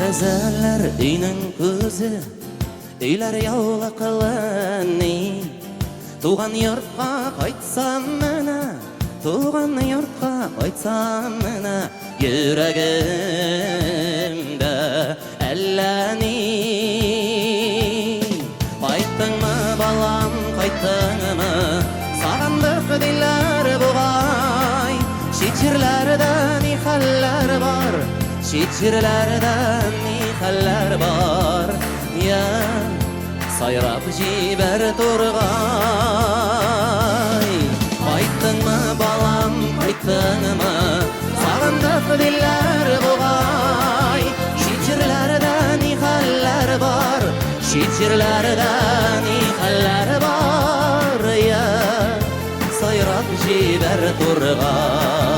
Тәрәзәләр өйнең күзе, өйләр яулы кылыны. Туган йортка кайтсам менә, туган йортка кайтсам менә, йөрәгемдә әллә ни. Кайттыңмы, балам, кайттыңмы? Сагындык диләр бугай. Чит җирләрдә ни хәлләр бар, чит җирләрдә ни хәлләр бар. Я сайрап җибәр тургай. Кайттыңмы, балам, кайттыңмы? Сагындык диләр бугай. Чит җирләрдә ни хәлләр бар, чит җирләрдә ни хәлләр бар. Я сайрап җибәр тургай.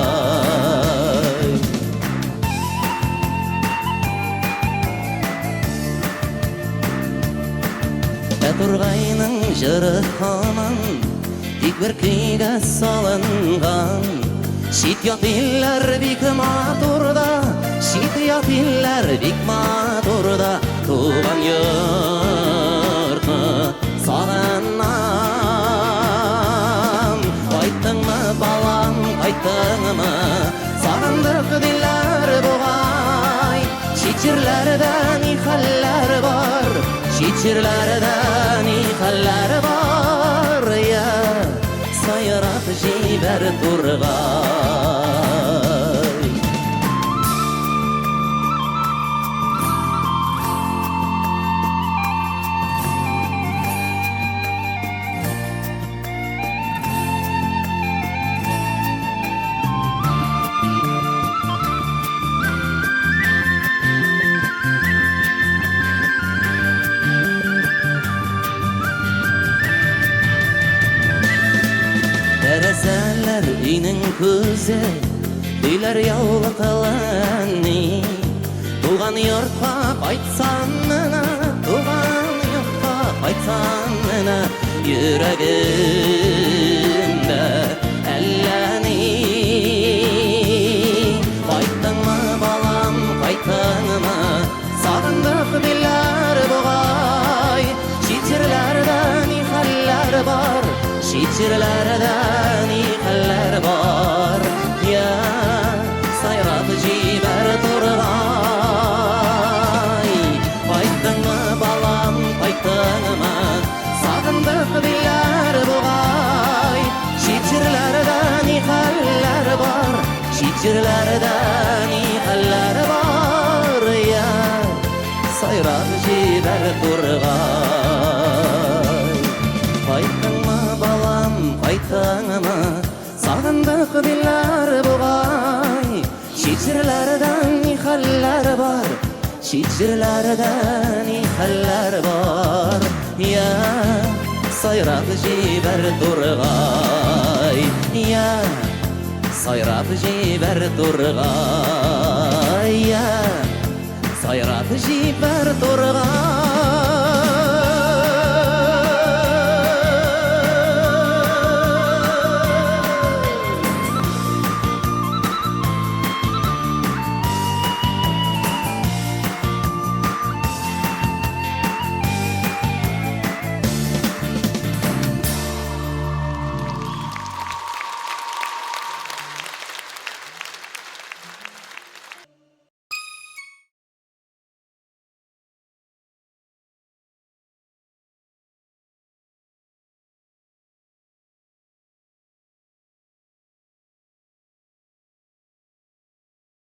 Тургайның жыры һаман тик бер көйгә салынган. Чит ят илләр бик матурда, чит ят илләр бик матурда, туган йортны сагынам. Кайттыңмы, балам, кайттыңмы? Сагындык диләр бугай. Чит җирләрдә ни хәлләр бар, чит җирләрдә ни хәлләр бар. Я сайрап җибәр тургай. Тәрәзәләр өйнең күзе, өйләр яулы кылыны. Туган йортка кайтсам менә, туган йортка кайтсам менә, йөрәгемдә әллә ни. Кайттыңмы, балам, кайттыңмы? Сагындык диләр бугай. Чит җирләрдә ни хәлләр бар, чит җирләрдә ни хәлләр бар. Я сайрап җибәр тургай. Кайттыңмы, балам, кайттыңмы? Сагындык диләр бугай. Чит җирләрдә ни хәлләр бар, чит җирләрдә ни хәлләр бар. Я сайрап җибәр тургай. Кайттыңмы, балам, кайттыңмы? Сагындык диләр бугай. Чит җирләрдә ни хәлләр бар, чит җирләрдә ни хәлләр бар. Я сайрап җибәр тургай. Я сайрап җибәр тургай. Я сайрап җибәр тургай.